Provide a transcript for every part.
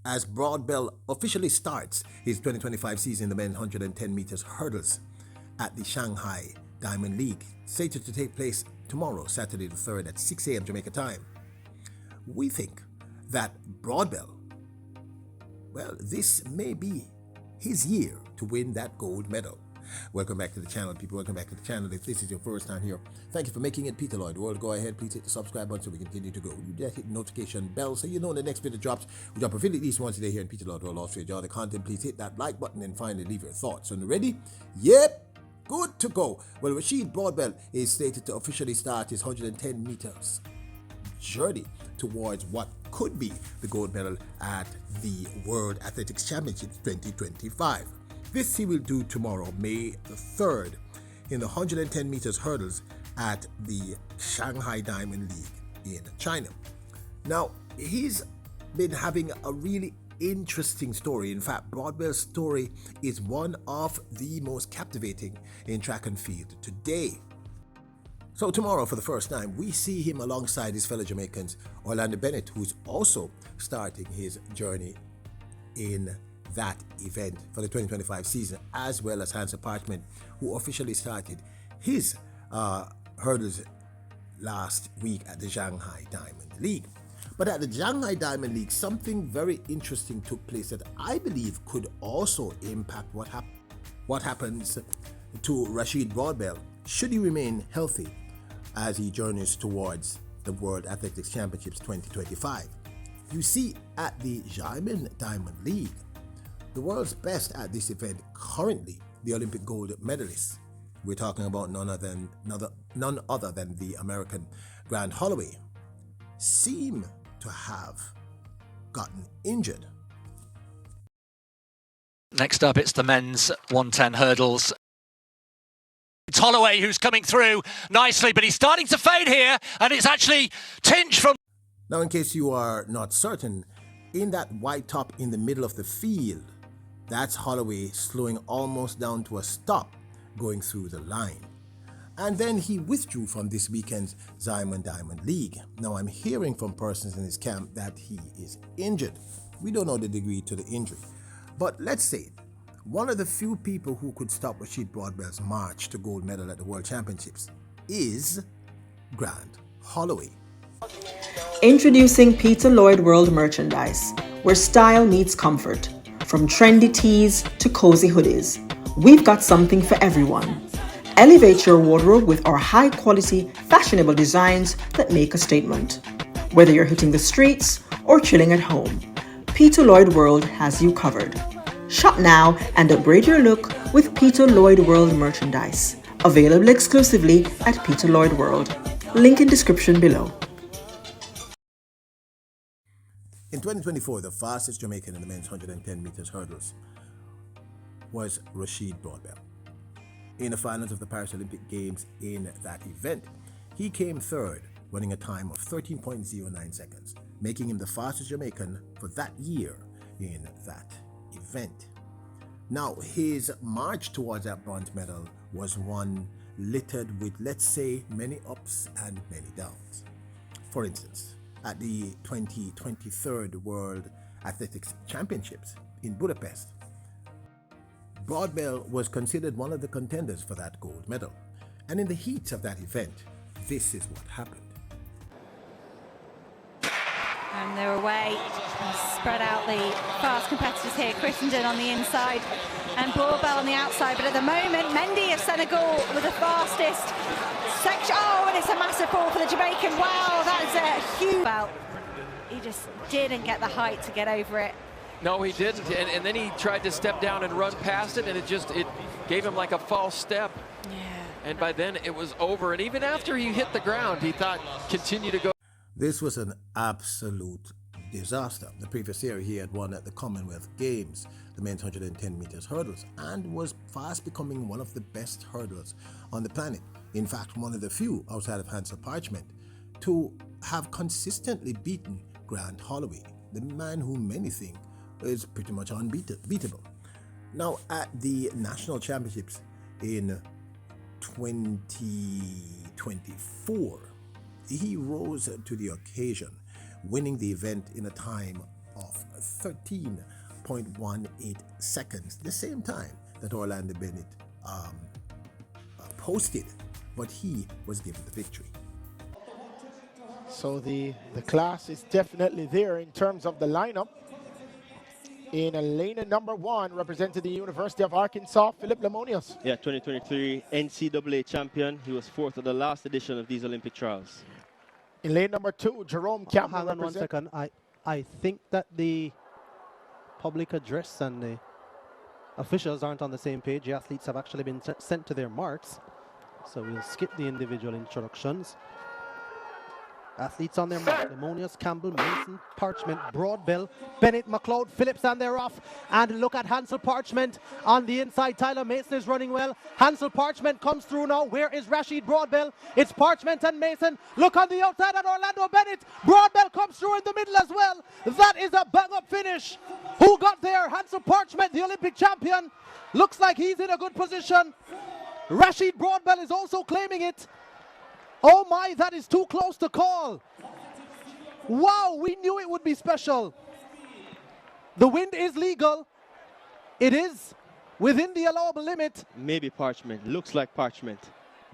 as Broadbell officially starts his 2025 season in the men's 110 meters hurdles at the Shanghai Diamond League, slated to take place tomorrow, Saturday the 3rd at 6 a.m. Jamaica time. We think that Broadbell, well, this may be his year to win that gold medal. Welcome back to the channel, people. Welcome back to the channel. If this is your first time here, thank you for making it. Peter Lloyd World. Go ahead, please hit the subscribe button so we continue to grow. You just hit the notification bell so you know when the next video drops. We drop a video at least once a day here in Peter Lloyd World. Also, enjoy the content. Please hit that like button and finally leave your thoughts. So, ready? Yep, good to go. Well, Rasheed Broadbell is slated to officially start his 110 meters journey towards what could be the gold medal at the World Athletics Championships 2025. This he will do tomorrow, May the 3rd, in the 110 meters hurdles at the Shanghai Diamond League in China. Now, he's been having a really interesting story. In fact, Broadbell's story is one of the most captivating in track and field today. So tomorrow, for the first time, we see him alongside his fellow Jamaicans, Orlando Bennett, who's also starting his journey in that event for the 2025 season, as well as Hansa Parchment, who officially started his hurdles last week at the Shanghai Diamond League. But at the Shanghai Diamond League, something very interesting took place that I believe could also impact what happens to Rasheed Broadbell should he remain healthy as he journeys towards the World Athletics Championships 2025. You see, at the Diamond League, the world's best at this event currently, the Olympic gold medalists, we're talking about none other than the American Grant Holloway, seem to have gotten injured. Next up, it's the men's 110 hurdles. It's Holloway who's coming through nicely, but he's starting to fade here, and it's actually Tinch from... Now, in case you are not certain, in that white top in the middle of the field, that's Holloway slowing almost down to a stop going through the line. And then he withdrew from this weekend's Diamond League. Now, I'm hearing from persons in his camp that he is injured. We don't know the degree to the injury. But let's say one of the few people who could stop Rasheed Broadbell's march to gold medal at the World Championships is Grant Holloway. Introducing Peter Lloyd World merchandise, where style meets comfort. From trendy tees to cozy hoodies, we've got something for everyone. Elevate your wardrobe with our high-quality, fashionable designs that make a statement. Whether you're hitting the streets or chilling at home, Peter Lloyd World has you covered. Shop now and upgrade your look with Peter Lloyd World merchandise. Available exclusively at Peter Lloyd World. Link in description below. In 2024, the fastest Jamaican in the men's 110 meters hurdles was Rasheed Broadbell. In the finals of the Paris Olympic Games in that event, he came third, running a time of 13.09 seconds, making him the fastest Jamaican for that year in that event. Now, his march towards that bronze medal was one littered with, let's say, many ups and many downs. For instance, at the 2023 World Athletics Championships in Budapest, Broadbell was considered one of the contenders for that gold medal. And in the heat of that event, this is what happened. And they're away, and spread out the fast competitors here. Crittenden on the inside and Broadbell on the outside. But at the moment, Mendy of Senegal with the fastest section. Oh, and it's a massive fall for the Jamaican. Wow, that is a huge... Well, he just didn't get the height to get over it. No, he didn't. And then he tried to step down and run past it, and it gave him like a false step. Yeah. And by then it was over. And even after he hit the ground, he thought, continue to go. This was an absolute disaster. The previous year, he had won at the Commonwealth Games, the men's 110 meters hurdles, and was fast becoming one of the best hurdlers on the planet. In fact, one of the few outside of Hansa Parchment to have consistently beaten Grant Holloway, the man who many think is pretty much unbeatable. Now, at the National Championships in 2024, he rose to the occasion, winning the event in a time of 13.18 seconds, the same time that Orlando Bennett posted, but he was given the victory. So the class is definitely there in terms of the lineup. In lane number 1, representing the University of Arkansas, Philip Lemonius. Yeah, 2023 NCAA champion. He was 4th at the last edition of these Olympic trials. In lane number 2, Jerome Campbell. Hang on 1 second. I think that the public address and the officials aren't on the same page. The athletes have actually been sent to their marks. So we'll skip the individual introductions. Athletes on their mark: Lemonius, Campbell, Mason, Parchment, Broadbell, Bennett, McLeod, Phillips, and they're off. And look at Hansel Parchment on the inside. Tyler Mason is running well. Hansel Parchment comes through now. Where is Rasheed Broadbell? It's Parchment and Mason. Look on the outside at Orlando Bennett. Broadbell comes through in the middle as well. That is a bang-up finish. Who got there? Hansel Parchment, the Olympic champion. Looks like he's in a good position. Rasheed Broadbell is also claiming it. Oh my, that is too close to call. Wow, we knew it would be special. The wind is legal. It is within the allowable limit. Maybe Parchment. Looks like Parchment.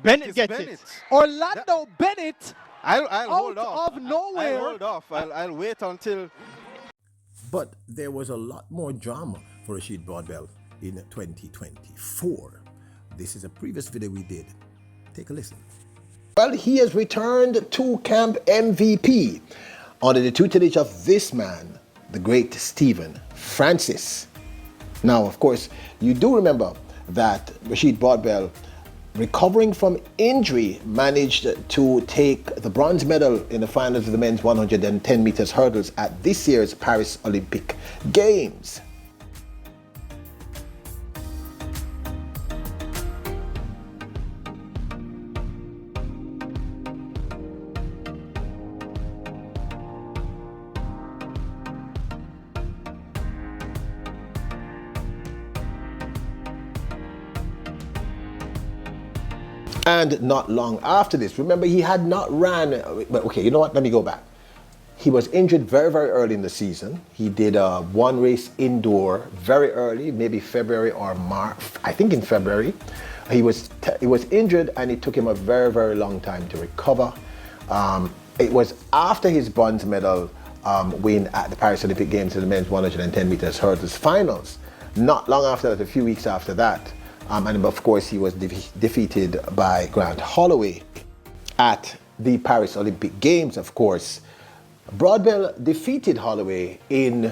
Bennett gets it. Orlando Bennett I'll out hold off. of nowhere. I'll hold off. I'll wait until... But there was a lot more drama for Rasheed Broadbell in 2024. This is a previous video we did. Take a listen. Well, he has returned to Camp MVP under the tutelage of this man, the great Stephen Francis. Now, of course, you do remember that Rasheed Broadbell, recovering from injury, managed to take the bronze medal in the finals of the men's 110 meters hurdles at this year's Paris Olympic Games. And not long after this, remember, he had not ran, but okay, you know what, let me go back. He was injured very, very early in the season. He did one race indoor very early, maybe February or March, I think in February. He was injured and it took him a very, very long time to recover. It was after his bronze medal win at the Paris Olympic Games in the men's 110 meters hurdles finals. Not long after that, a few weeks after that, and of course he was defeated by Grant Holloway at the Paris Olympic Games, of course. Broadbell defeated Holloway in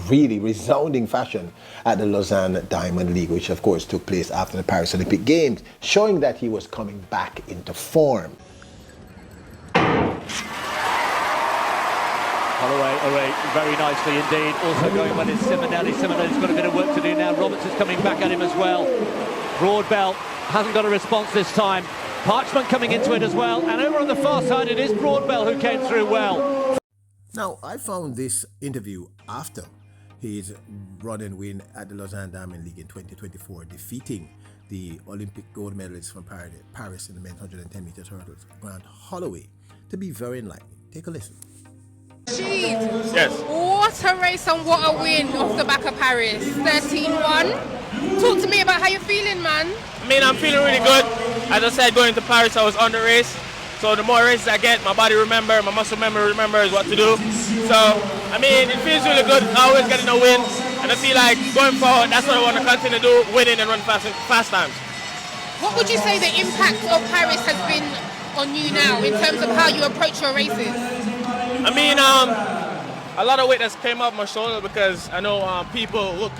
really resounding fashion at the Lausanne Diamond League, which of course took place after the Paris Olympic Games, showing that he was coming back into form. Holloway away very nicely indeed. Also going well is Simonelli. Simonelli's got a bit of work to do now. Roberts is coming back at him as well. Broadbell hasn't got a response this time. Parchment coming into it as well. And over on the far side, it is Broadbell who came through well. Now, I found this interview after his run-in win at the Lausanne Diamond League in 2024, defeating the Olympic gold medalist from Paris in the men's 110 meters hurdles, Grant Holloway, to be very enlightening. Take a listen. Rasheed, Yes. what a race and what a win off the back of Paris, 13-1. Talk to me about how you're feeling, man. I mean, I'm feeling really good. As I said, going to Paris, I was on the race. So the more races I get, my body remembers, my muscle memory remembers what to do. So, I mean, it feels really good, always getting a win. And I feel like going forward, that's what I want to continue to do, winning and run fast times. What would you say the impact of Paris has been on you now in terms of how you approach your races? I mean, a lot of weight has came off my shoulder because I know people look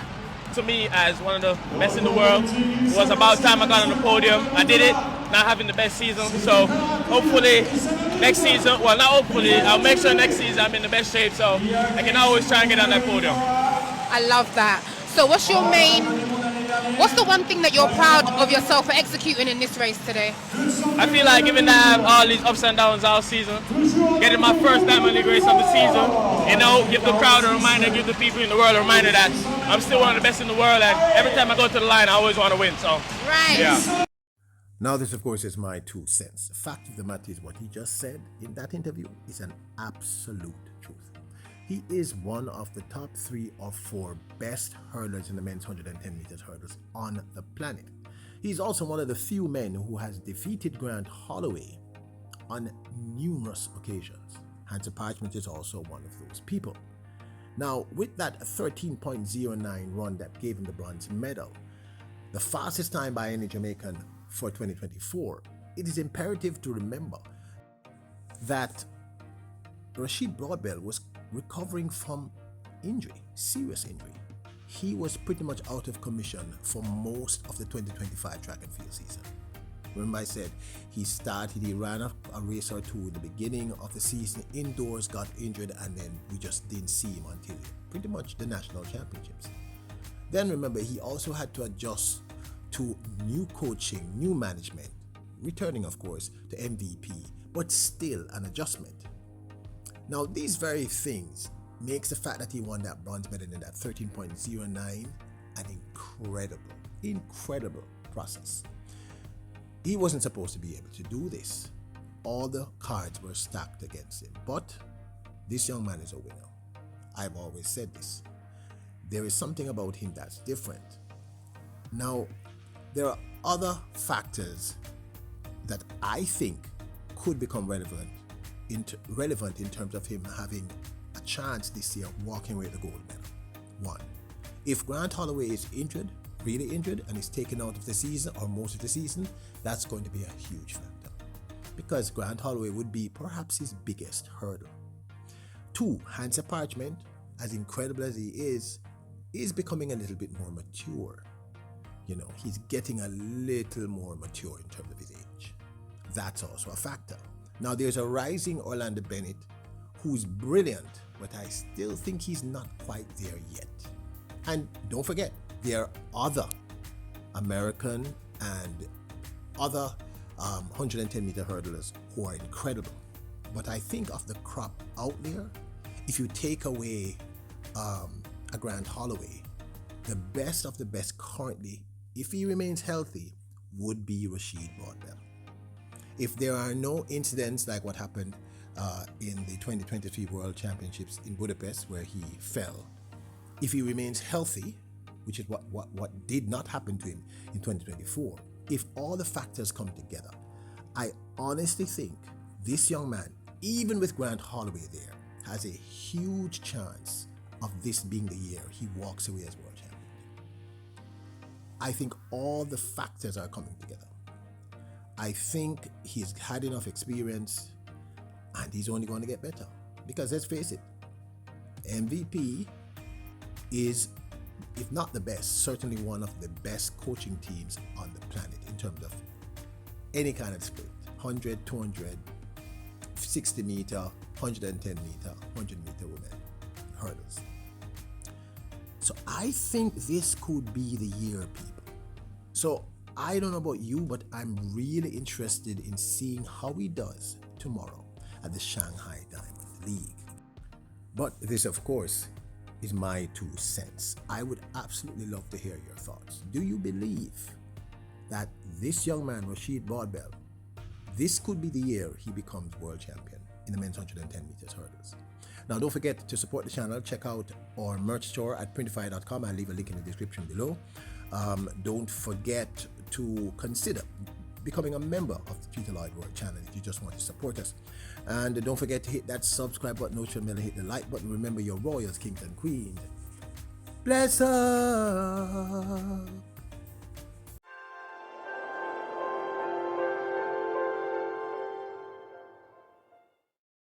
to me as one of the best in the world. It was about time I got on the podium. I did it, not having the best season. So hopefully next season, well, not hopefully, I'll make sure next season I'm in the best shape so I can always try and get on that podium. I love that. So what's the one thing that you're proud of yourself for executing in this race today? I feel like even though I have all these ups and downs all season, getting my first Diamond League race of the season, you know, give the crowd a reminder, give the people in the world a reminder that I'm still one of the best in the world, and every time I go to the line, I always want to win. So, right. Yeah. Now, this, of course, is my 2 cents. The fact of the matter is what he just said in that interview is an absolute truth. He is one of the top 3 or 4 best hurlers in the men's 110 meters hurdles on the planet. He's also one of the few men who has defeated Grant Holloway on numerous occasions. Hansa Parchment is also one of those people. Now, with that 13.09 run that gave him the bronze medal, the fastest time by any Jamaican for 2024, it is imperative to remember that Rasheed Broadbell was recovering from injury, serious injury. He was pretty much out of commission for most of the 2025 track and field season. Remember I said he ran a race or two in the beginning of the season indoors, got injured, and then we just didn't see him until pretty much the national championships. Then remember, he also had to adjust to new coaching, new management, returning of course to MVP, but still an adjustment. Now these very things makes the fact that he won that bronze medal in that 13.09 an incredible process. He wasn't supposed to be able to do this. All the cards were stacked against him, but this young man is a winner. I've always said this. There is something about him that's different. Now, there are other factors that I think could become relevant in terms of him having a chance this year walking away with the gold medal. One, if Grant Holloway is injured, really injured, and is taken out of the season or most of the season, that's going to be a huge factor because Grant Holloway would be perhaps his biggest hurdle. Two, Hansa Parchment, as incredible as he is becoming a little bit more mature. You know, he's getting a little more mature in terms of his age. That's also a factor. Now there's a rising Orlando Bennett who's brilliant, but I still think he's not quite there yet. And don't forget, there are other American and other 110 meter hurdlers who are incredible. But I think of the crop out there, if you take away a Grant Holloway, the best of the best currently, if he remains healthy, would be Rasheed Broadbell. If there are no incidents like what happened in the 2023 World Championships in Budapest where he fell, if he remains healthy, which is what did not happen to him in 2024, if all the factors come together, I honestly think this young man, even with Grant Holloway there, has a huge chance of this being the year he walks away as world champion. I think all the factors are coming together. I think he's had enough experience and he's only going to get better. Because let's face it, MVP is, if not the best, certainly one of the best coaching teams on the planet in terms of any kind of split. 100, 200, 60 meter, 110 meter, 100 meter women hurdles. So I think this could be the year, people. So I don't know about you, but I'm really interested in seeing how he does tomorrow at the Shanghai Diamond League. But this, of course, is my 2 cents. I would absolutely love to hear your thoughts. Do you believe that this young man, Rasheed Broadbell, this could be the year he becomes world champion in the men's 110 meters hurdles? Now, don't forget to support the channel. Check out our merch store at printify.com. I'll leave a link in the description below. Don't forget to consider becoming a member of the Peter Lloyd World channel if you just want to support us. And don't forget to hit that subscribe button, notification bell, and hit the like button. Remember, your royals, kings, and queens. Bless up.